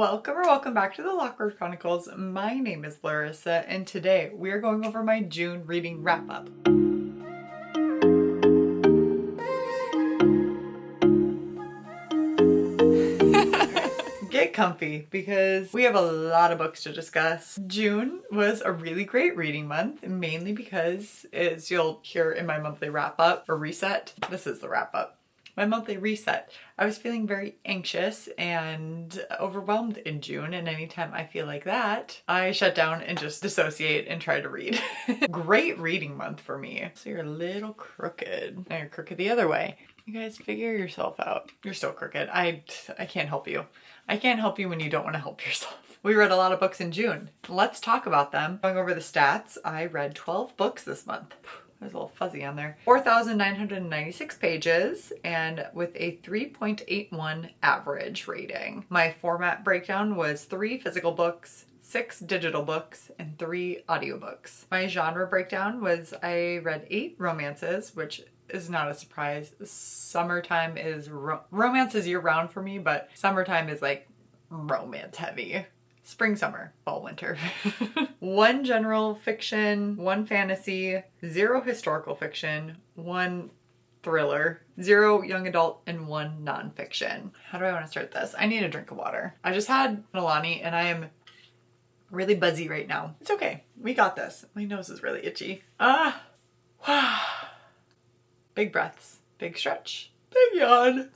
Welcome back to the Lockwood Chronicles. My name is Larissa, and today we are going over my June reading wrap-up. Get comfy because we have a lot of books to discuss. June was a really great reading month, mainly because, as you'll hear in my monthly wrap-up or reset, this is the wrap-up. My monthly reset. I was feeling very anxious and overwhelmed in June, and anytime I feel like that, I shut down and just dissociate and try to read. Great reading month for me. So you're a little crooked. Now you're crooked the other way. You guys figure yourself out. You're still crooked. I can't help you. I can't help you when you don't want to help yourself. We read a lot of books in June. Let's talk about them. Going over the stats, I read 12 books this month. There's a little fuzzy on there. 4,996 pages and with a 3.81 average rating. My format breakdown was 3 physical books, 6 digital books, and 3 audiobooks. My genre breakdown was I read 8 romances, which is not a surprise. Summertime is romance is year-round for me, but summertime is like romance heavy. Spring, summer, fall, winter. 1 general fiction, 1 fantasy, 0 historical fiction, 1 thriller, 0 young adult, and 1 nonfiction. How do I want to start this? I need a drink of water. I just had Milani and I am really buzzy right now. It's okay. We got this. My nose is really itchy. Big breaths, big stretch, big yawn.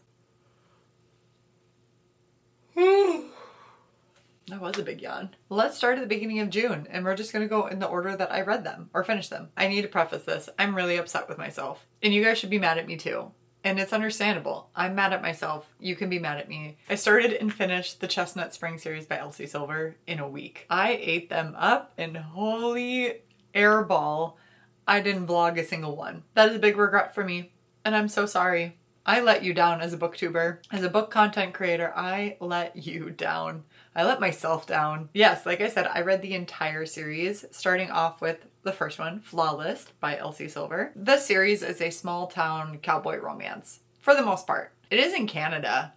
That was a big yawn. Let's start at the beginning of June, and we're just gonna go in the order that I read them or finished them. I need to preface this. I'm really upset with myself, and you guys should be mad at me too. And it's understandable. I'm mad at myself. You can be mad at me. I started and finished the Chestnut Spring series by Elsie Silver in a week. I ate them up, and holy airball, I didn't vlog a single one. That is a big regret for me, and I'm so sorry. I let you down as a booktuber. As a book content creator, I let you down. I let myself down. Yes, like I said, I read the entire series, starting off with the first one, Flawless by Elsie Silver. This series is a small town cowboy romance, for the most part. It is in Canada,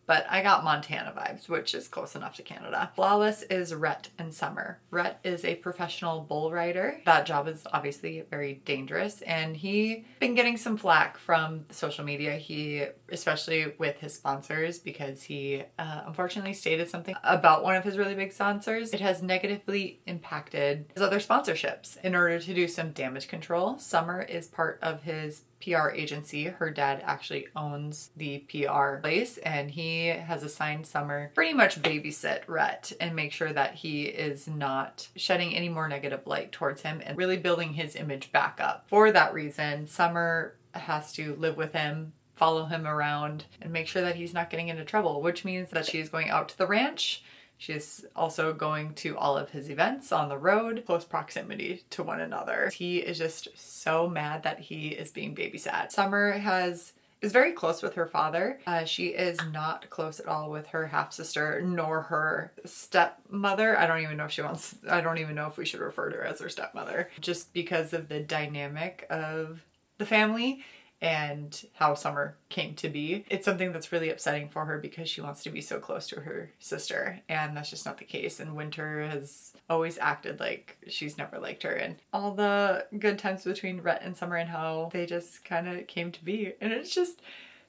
but I got Montana vibes, which is close enough to Canada. Flawless is Rhett and Summer. Rhett is a professional bull rider. That job is obviously very dangerous, and he's been getting some flack from social media. Especially with his sponsors, because he unfortunately stated something about one of his really big sponsors. It has negatively impacted his other sponsorships. In order to do some damage control, Summer is part of his PR agency. Her dad actually owns the PR place, and he has assigned Summer pretty much babysit Rhett and make sure that he is not shedding any more negative light towards him and really building his image back up. For that reason, Summer has to live with him, follow him around, and make sure that he's not getting into trouble, which means that she's going out to the ranch. She's also going to all of his events on the road, close proximity to one another. He is just so mad that he is being babysat. Summer is very close with her father. She is not close at all with her half-sister nor her stepmother. I don't even know if we should refer to her as her stepmother, just because of the dynamic of the family and how Summer came to be. It's something that's really upsetting for her because she wants to be so close to her sister, and that's just not the case. And Winter has always acted like she's never liked her, and all the good times between Rhett and Summer and how they just kind of came to be. And it's just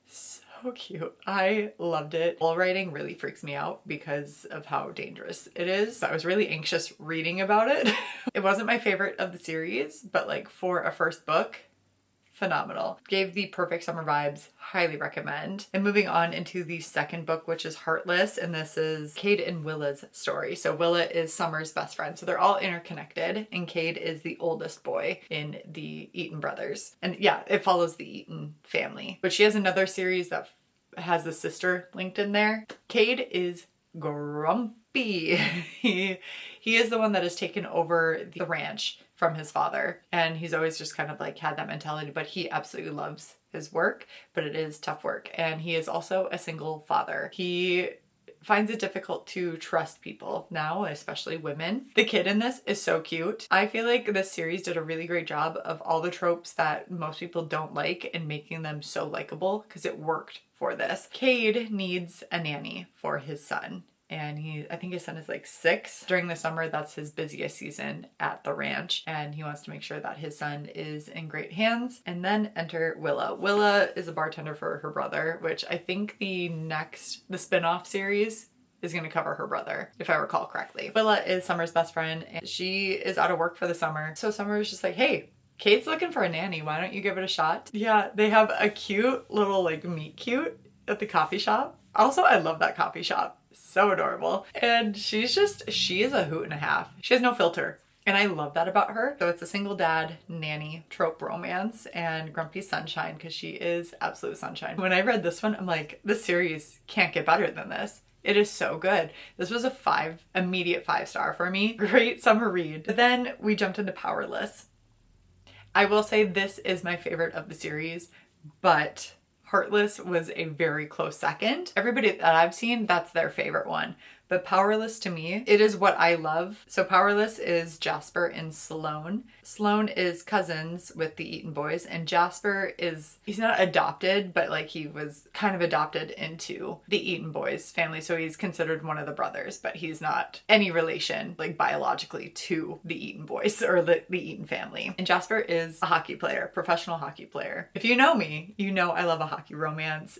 so cute. I loved it. Bull riding really freaks me out because of how dangerous it is. I was really anxious reading about it. It wasn't my favorite of the series, but like for a first book, phenomenal. Gave the perfect summer vibes. Highly recommend. And moving on into the second book, which is Heartless, and this is Cade and Willa's story. So Willa is Summer's best friend. So they're all interconnected, and Cade is the oldest boy in the Eaton brothers. And yeah, it follows the Eaton family. But she has another series that has the sister linked in there. Cade is grumpy. He is the one that has taken over the ranch from his father, and he's always just kind of like had that mentality, but he absolutely loves his work, but it is tough work. And he is also a single father. He finds it difficult to trust people now, especially women. The kid in this is so cute. I feel like this series did a really great job of all the tropes that most people don't like and making them so likable, because it worked for this. Cade needs a nanny for his son, and I think his son is like 6. During the summer, that's his busiest season at the ranch, and he wants to make sure that his son is in great hands. And then enter Willa. Willa is a bartender for her brother, which I think the spin-off series is going to cover her brother, if I recall correctly. Willa is Summer's best friend, and she is out of work for the summer. So Summer is just like, hey, Kate's looking for a nanny. Why don't you give it a shot? Yeah, they have a cute little like meet cute at the coffee shop. Also, I love that coffee shop. So adorable. And she is a hoot and a half. She has no filter. And I love that about her. So it's a single dad nanny trope romance and Grumpy Sunshine, because she is absolute sunshine. When I read this one, I'm like, this series can't get better than this. It is so good. This was a immediate 5-star for me. Great summer read. But then we jumped into Powerless. I will say this is my favorite of the series, but Heartless was a very close second. Everybody that I've seen, that's their favorite one. But Powerless, to me, it is what I love. So Powerless is Jasper and Sloane. Sloane is cousins with the Eaton boys, and Jasper he's not adopted, but like he was kind of adopted into the Eaton boys family. So he's considered one of the brothers, but he's not any relation like biologically to the Eaton boys or the Eaton family. And Jasper is a hockey player, professional hockey player. If you know me, you know I love a hockey romance.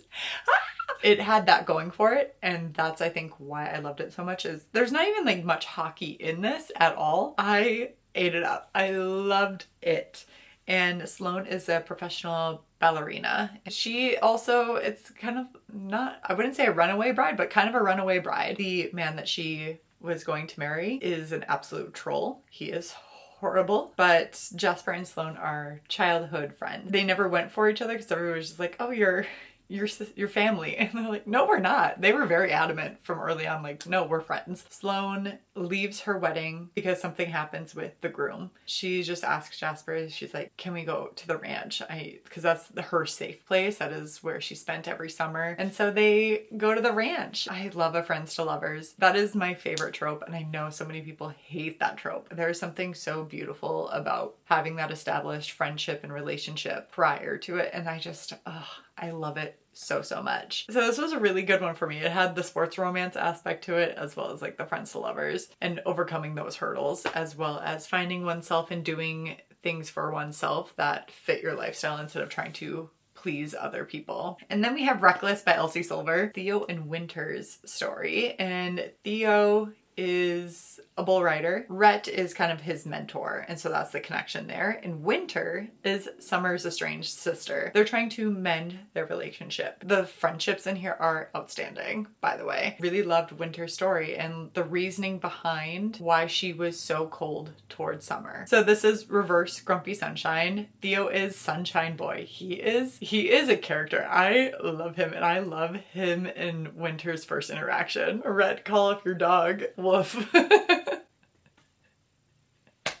It had that going for it, and that's I think why I loved it so much. Is there's not even like much hockey in this at all. I ate it up. I loved it. And Sloane is a professional ballerina. She also, it's kind of not, I wouldn't say a runaway bride, but kind of a runaway bride. The man that she was going to marry is an absolute troll. He is horrible, but Jasper and Sloane are childhood friends. They never went for each other because everyone was just like, oh, you're family. And they're like, no, we're not. They were very adamant from early on, like, no, we're friends. Sloane leaves her wedding because something happens with the groom. She just asks Jasper, she's like, can we go to the ranch? Because that's her safe place. That is where she spent every summer. And so they go to the ranch. I love a friends to lovers. That is my favorite trope. And I know so many people hate that trope. There's something so beautiful about having that established friendship and relationship prior to it. And I love it so much. So this was a really good one for me. It had the sports romance aspect to it, as well as like the friends to lovers and overcoming those hurdles, as well as finding oneself and doing things for oneself that fit your lifestyle instead of trying to please other people. And then we have Reckless by Elsie Silver, Theo and Winter's story. And Theo is a bull rider. Rhett is kind of his mentor, and so that's the connection there. And Winter is Summer's estranged sister. They're trying to mend their relationship. The friendships in here are outstanding, by the way. Really loved Winter's story and the reasoning behind why she was so cold towards Summer. So this is reverse Grumpy Sunshine. Theo is Sunshine Boy. He is a character. I love him, and I love him in Winter's first interaction. Rhett, call up your dog. Woof.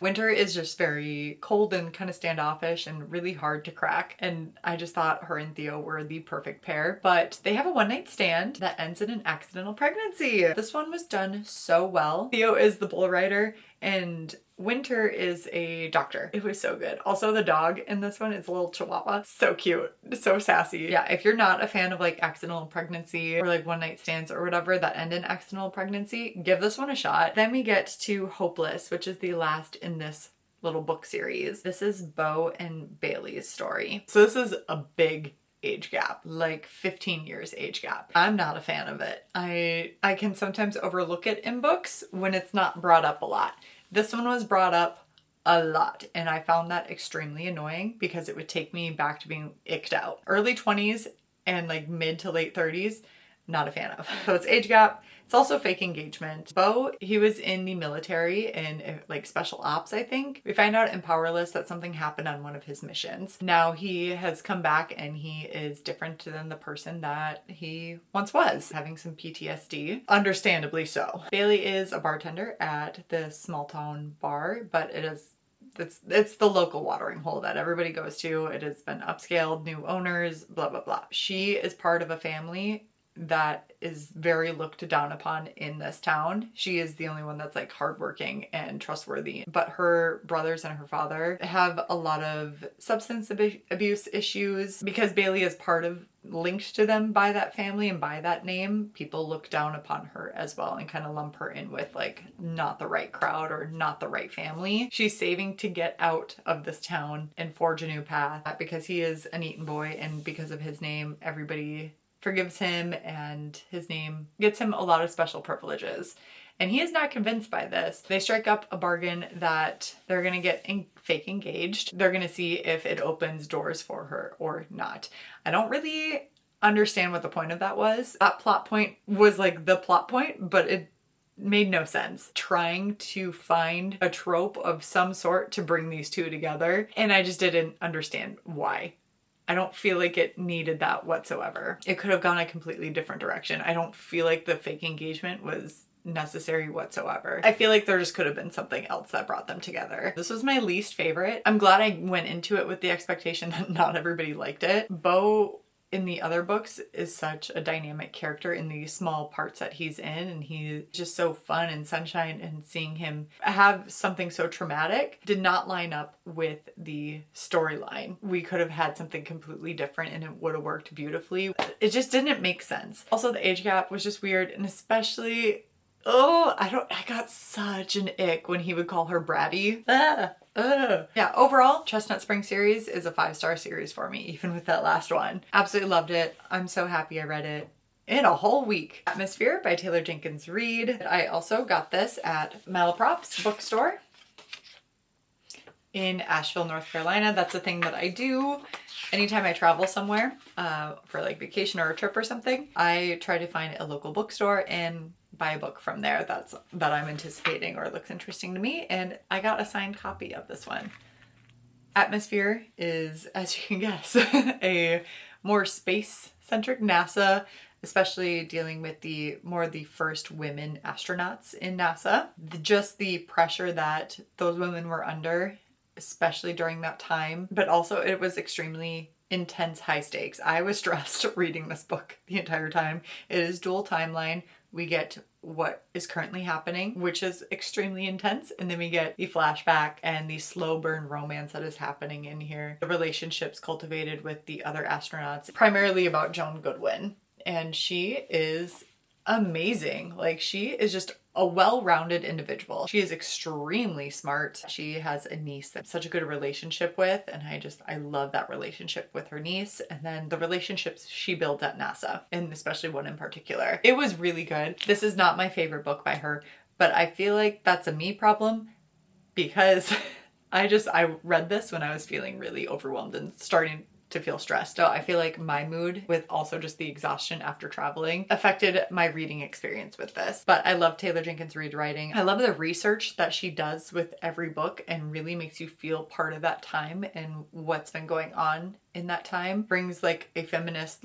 Winter is just very cold and kind of standoffish and really hard to crack. And I just thought her and Theo were the perfect pair. But they have a one-night stand that ends in an accidental pregnancy. This one was done so well. Theo is the bull rider and Winter is a doctor. It was so good. Also, the dog in this one is a little chihuahua. So cute. So sassy. Yeah, if you're not a fan of like accidental pregnancy or like one-night stands or whatever that end in accidental pregnancy, give this one a shot. Then we get to Hopeless, which is the last in this little book series. This is Beau and Bailey's story. So this is a big age gap, like 15 years age gap. I'm not a fan of it. I can sometimes overlook it in books when it's not brought up a lot. This one was brought up a lot, and I found that extremely annoying because it would take me back to being icked out. Early 20s and like mid to late 30s, not a fan of. So it's age gap. It's also fake engagement. Beau, he was in the military and like special ops, I think. We find out in Powerless that something happened on one of his missions. Now he has come back and he is different than the person that he once was, having some PTSD. Understandably so. Bailey is a bartender at this small town bar, but it's the local watering hole that everybody goes to. It has been upscaled, new owners, blah, blah, blah. She is part of a family that is very looked down upon in this town. She is the only one that's like hardworking and trustworthy, but her brothers and her father have a lot of substance abuse issues. Because Bailey is part of linked to them by that family and by that name, people look down upon her as well and kind of lump her in with like not the right crowd or not the right family. She's saving to get out of this town and forge a new path because he is an Eaton boy, and because of his name, everybody forgives him and his name gets him a lot of special privileges. And he is not convinced by this. They strike up a bargain that they're gonna get fake engaged. They're gonna see if it opens doors for her or not. I don't really understand what the point of that was. That plot point was like the plot point, but it made no sense. Trying to find a trope of some sort to bring these two together, and I just didn't understand why. I don't feel like it needed that whatsoever. It could have gone a completely different direction. I don't feel like the fake engagement was necessary whatsoever. I feel like there just could have been something else that brought them together. This was my least favorite. I'm glad I went into it with the expectation that not everybody liked it. Beau in the other books is such a dynamic character in the small parts that he's in, and he's just so fun and sunshine, and seeing him have something so traumatic did not line up with the storyline. We could have had something completely different and it would have worked beautifully. It just didn't make sense. Also, the age gap was just weird, and especially I got such an ick when he would call her bratty. Yeah, overall, Chestnut Spring series is a 5-star series for me, even with that last one. Absolutely loved it. I'm so happy I read it in a whole week. Atmosphere by Taylor Jenkins Reid. I also got this at Malaprops bookstore in Asheville, North Carolina. That's a thing that I do anytime I travel somewhere for like vacation or a trip or something. I try to find a local bookstore and buy a book from there that I'm anticipating or looks interesting to me, and I got a signed copy of this one. Atmosphere is, as you can guess, a more space-centric NASA, especially dealing with the first women astronauts in NASA. Just the pressure that those women were under, especially during that time, but also it was extremely intense, high stakes. I was stressed reading this book the entire time. It is dual timeline. We get what is currently happening, which is extremely intense, and then we get the flashback and the slow burn romance that is happening in here. The relationships cultivated with the other astronauts, primarily about Joan Goodwin, and she is amazing. Like, she is just a well-rounded individual. She is extremely smart. She has a niece that's such a good relationship with, and I love that relationship with her niece, and then the relationships she builds at NASA, and especially one in particular. It was really good. This is not my favorite book by her, but I feel like that's a me problem because I read this when I was feeling really overwhelmed and starting to feel stressed. So I feel like my mood, with also just the exhaustion after traveling, affected my reading experience with this. But I love Taylor Jenkins Reid writing. I love the research that she does with every book and really makes you feel part of that time and what's been going on in that time. Brings like a feminist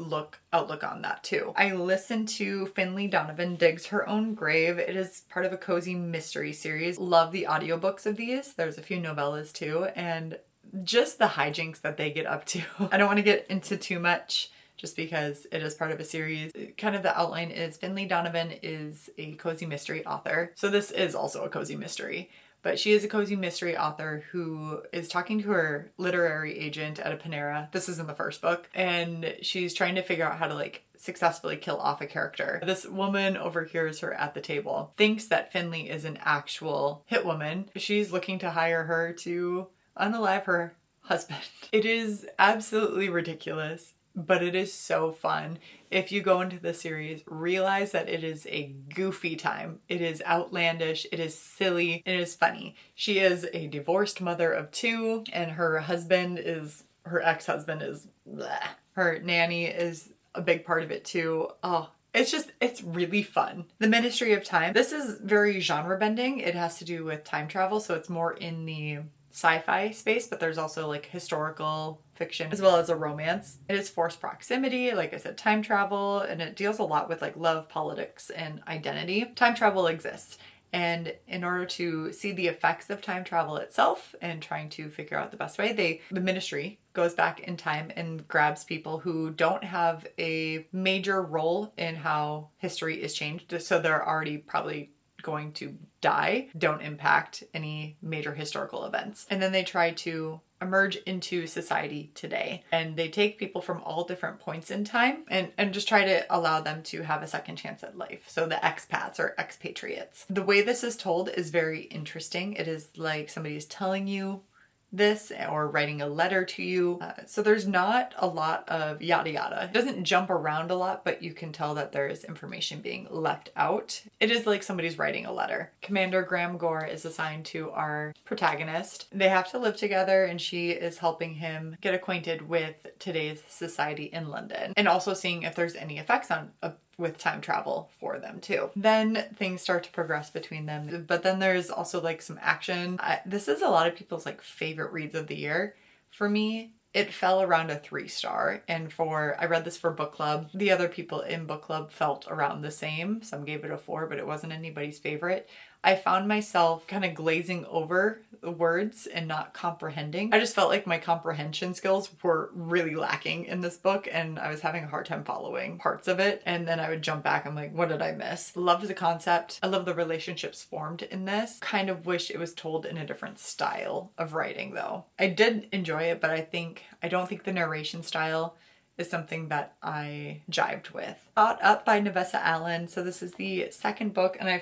outlook on that too. I listened to Finley Donovan Digs Her Own Grave. It is part of a cozy mystery series. Love the audiobooks of these. There's a few novellas too, and just the hijinks that they get up to. I don't want to get into too much just because it is part of a series. Kind of the outline is Finley Donovan is a cozy mystery author. So this is also a cozy mystery, but she is a cozy mystery author who is talking to her literary agent at a Panera. This is in the first book, and she's trying to figure out how to like successfully kill off a character. This woman overhears her at the table, thinks that Finley is an actual hit woman. She's looking to hire her to unalive her husband. It is absolutely ridiculous, but it is so fun. If you go into the series, realize that it is a goofy time. It is outlandish, it is silly, it is funny. She is a divorced mother of 2, and her ex-husband is bleh. Her nanny is a big part of it too. Oh, it's really fun. The Ministry of Time. This is very genre bending. It has to do with time travel, so it's more in the sci-fi space, but there's also like historical fiction as well as a romance. It is forced proximity, like I said, time travel, and it deals a lot with like love, politics, and identity. Time travel exists, And in order to see the effects of time travel itself and trying to figure out the best way, the ministry goes back in time and grabs people who don't have a major role in how history is changed. So they're already probably going to die, don't impact any major historical events. And then they try to emerge into society today. And they take people from all different points in time and just try to allow them to have a second chance at life. So the expats or expatriates. The way this is told is very interesting. It is like somebody is telling you this or writing a letter to you. So there's not a lot of yada yada. It doesn't jump around a lot, but you can tell that there is information being left out. It is like somebody's writing a letter. Commander Graham Gore is assigned to our protagonist. They have to live together and she is helping him get acquainted with today's society in London and also seeing if there's any effects on with time travel for them too. Then things start to progress between them. But then there's also like some action. This is a lot of people's like favorite reads of the year. For me, it fell around a 3-star. And I read this for book club. The other people in book club felt around the same. Some gave it a 4, but it wasn't anybody's favorite. I found myself kind of glazing over the words and not comprehending. I just felt like my comprehension skills were really lacking in this book and I was having a hard time following parts of it. And then I would jump back. I'm like, what did I miss? Loved the concept. I love the relationships formed in this. Kind of wish it was told in a different style of writing though. I did enjoy it, but I don't think the narration style is something that I jived with. Caught Up by Nevessa Allen. So this is the second book and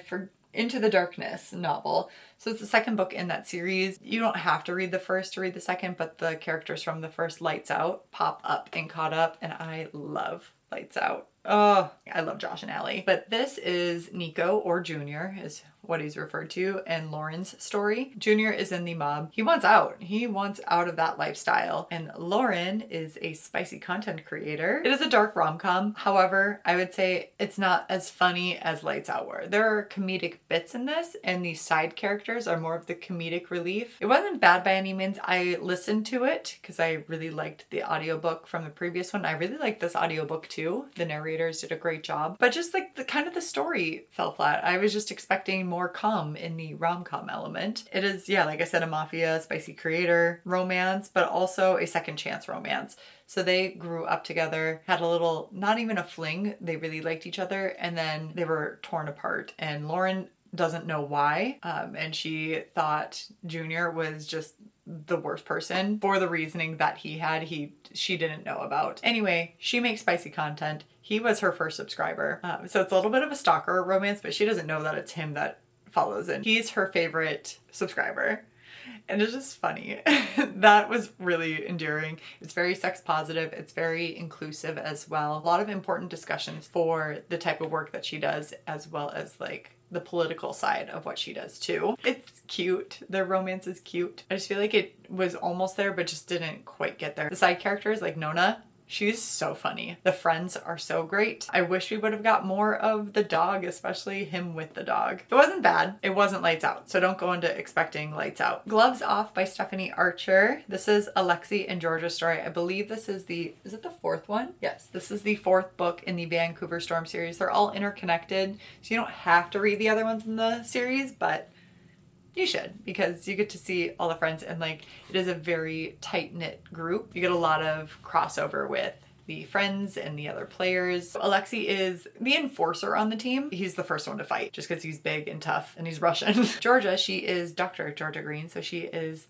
Into the Darkness novel. So it's the second book in that series. You don't have to read the first to read the second, but the characters from the first Lights Out pop up in Caught Up and I love Lights Out. Oh, I love Josh and Allie. But this is Nico, or Junior is what he's referred to, and Lauren's story. Junior is in the mob. He wants out. He wants out of that lifestyle. And Lauren is a spicy content creator. It is a dark rom-com. However, I would say it's not as funny as Lights Out were. There are comedic bits in this, and the side characters are more of the comedic relief. It wasn't bad by any means. I listened to it because I really liked the audiobook from the previous one. I really liked this audiobook too. The narrators did a great job. But just like the story fell flat. I was just expecting more calm in the rom-com element. It is, yeah, like I said, a mafia, spicy creator romance, but also a second chance romance. So they grew up together, had a little, not even a fling, they really liked each other, and then they were torn apart. And Lauren doesn't know why, and she thought Junior was just the worst person for the reasoning that she didn't know about. Anyway, she makes spicy content. He was her first subscriber. So it's a little bit of a stalker romance, but she doesn't know that it's him that follows in. He's her favorite subscriber. And it's just funny. That was really endearing. It's very sex positive. It's very inclusive as well. A lot of important discussions for the type of work that she does, as well as like the political side of what she does too. It's cute. Their romance is cute. I just feel like it was almost there, but just didn't quite get there. The side characters like Nona, she's so funny. The friends are so great. I wish we would have got more of the dog, especially him with the dog. It wasn't bad. It wasn't Lights Out, so don't go into expecting Lights Out. Gloves Off by Stephanie Archer. This is Alexi and Georgia's story. I believe this is is it the 4th one? Yes, this is the 4th book in the Vancouver Storm series. They're all interconnected, so you don't have to read the other ones in the series, but you should, because you get to see all the friends and like it is a very tight-knit group. You get a lot of crossover with the friends and the other players. Alexi is the enforcer on the team. He's the first one to fight just because he's big and tough and he's Russian. Georgia, she is Dr. Georgia Green, so she is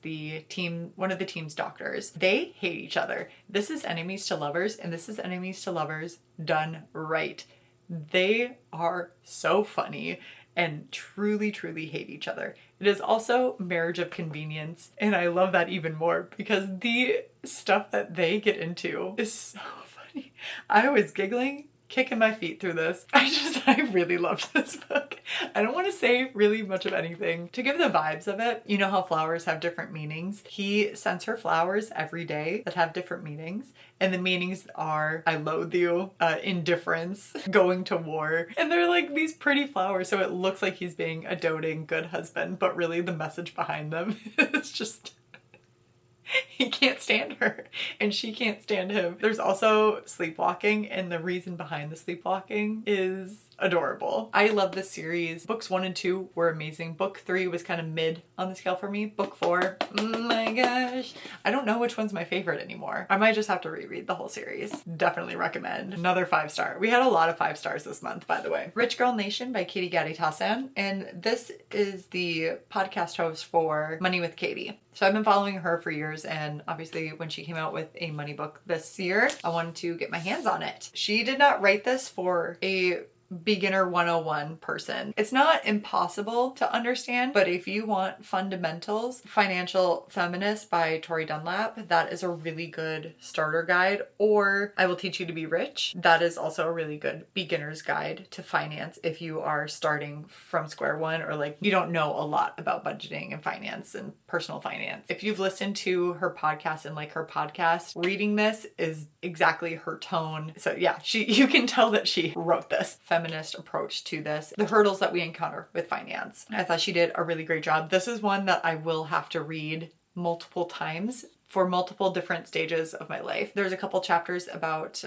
one of the team's doctors. They hate each other. This is enemies to lovers, and this is enemies to lovers done right. They are so funny and truly, truly hate each other. It is also marriage of convenience, and I love that even more because the stuff that they get into is so funny. I was giggling, kicking my feet through this. I really loved this book. I don't want to say really much of anything. To give the vibes of it, you know how flowers have different meanings? He sends her flowers every day that have different meanings. And the meanings are, I loathe you, indifference, going to war. And they're like these pretty flowers, so it looks like he's being a doting good husband, but really the message behind them is just... he can't stand her and she can't stand him. There's also sleepwalking, and the reason behind the sleepwalking is adorable. I love this series. Books 1 and 2 were amazing. Book 3 was kind of mid on the scale for me. Book 4, oh my gosh. I don't know which one's my favorite anymore. I might just have to reread the whole series. Definitely recommend. Another 5-star. We had a lot of 5 stars this month, by the way. Rich Girl Nation by Katie Gatti Tassan. And this is the podcast host for Money with Katie. So I've been following her for years, and obviously when she came out with a money book this year, I wanted to get my hands on it. She did not write this for a beginner 101 person. It's not impossible to understand, but if you want fundamentals, Financial Feminist by Tori Dunlap, that is a really good starter guide. Or I Will Teach You to Be Rich. That is also a really good beginner's guide to finance if you are starting from square one, or like you don't know a lot about budgeting and finance and personal finance. If you've listened to her podcast and like her podcast, reading this is exactly her tone. So yeah, you can tell that she wrote this feminist approach to this, the hurdles that we encounter with finance. I thought she did a really great job. This is one that I will have to read multiple times for multiple different stages of my life. There's a couple chapters about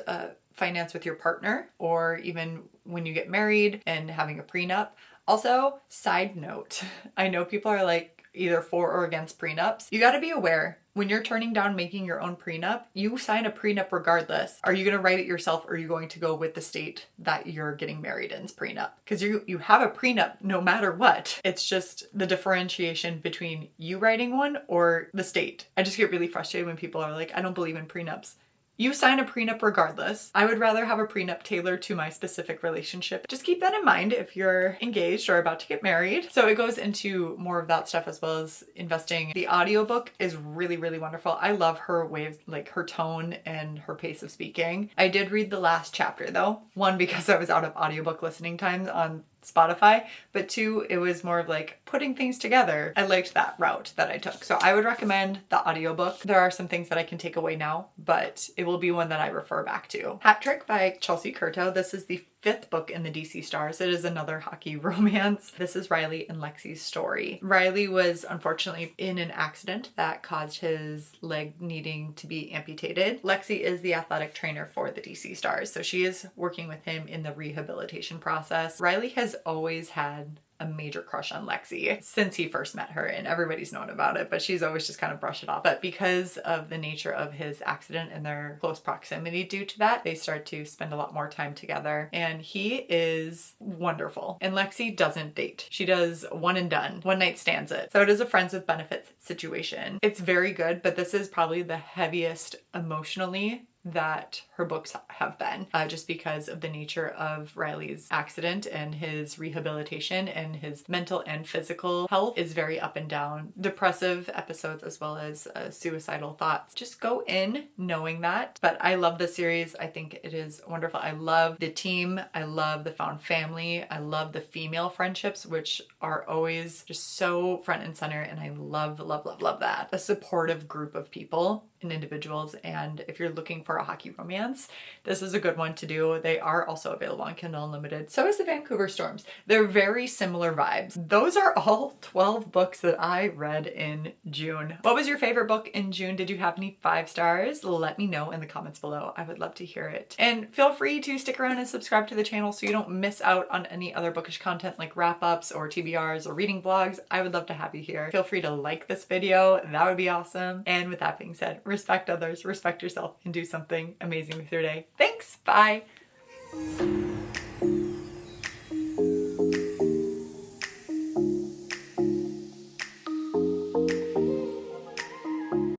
finance with your partner, or even when you get married and having a prenup. Also, side note, I know people are like either for or against prenups. You got to be aware when you're turning down making your own prenup, you sign a prenup regardless. Are you going to write it yourself, or are you going to go with the state that you're getting married in's prenup? Because you have a prenup no matter what. It's just the differentiation between you writing one or the state. I just get really frustrated when people are like, I don't believe in prenups. You sign a prenup regardless. I would rather have a prenup tailored to my specific relationship. Just keep that in mind if you're engaged or about to get married. So it goes into more of that stuff as well as investing. The audiobook is really, really wonderful. I love her ways, like her tone and her pace of speaking. I did read the last chapter though. 1, because I was out of audiobook listening times on Spotify, but 2, it was more of like putting things together. I liked that route that I took. So I would recommend the audiobook. There are some things that I can take away now, but it will be one that I refer back to. Hat Trick by Chelsea Curto. This is the 5th book in the DC Stars. It is another hockey romance. This is Riley and Lexi's story. Riley was unfortunately in an accident that caused his leg needing to be amputated. Lexi is the athletic trainer for the DC Stars, so she is working with him in the rehabilitation process. Riley has always had a major crush on Lexi since he first met her, and everybody's known about it, but she's always just kind of brushed it off. But because of the nature of his accident and their close proximity due to that, they start to spend a lot more time together, and he is wonderful. And Lexi doesn't date. She does one and done, one night stands it. So it is a friends with benefits situation. It's very good, but this is probably the heaviest emotionally that her books have been, just because of the nature of Riley's accident and his rehabilitation, and his mental and physical health is very up and down. Depressive episodes as well as suicidal thoughts. Just go in knowing that. But I love the series. I think it is wonderful. I love the team. I love the found family. I love the female friendships, which are always just so front and center. And I love, love, love, love that. A supportive group of people and individuals. And if you're looking for a hockey romance, this is a good one to do. They are also available on Kindle Unlimited. So is the Vancouver Storms. They're very similar vibes. Those are all 12 books that I read in June. What was your favorite book in June? Did you have any 5 stars? Let me know in the comments below. I would love to hear it. And feel free to stick around and subscribe to the channel so you don't miss out on any other bookish content like wrap-ups or TBRs or reading vlogs. I would love to have you here. Feel free to like this video. That would be awesome. And with that being said, respect others, respect yourself, and do something amazing with your day. Thanks. Bye.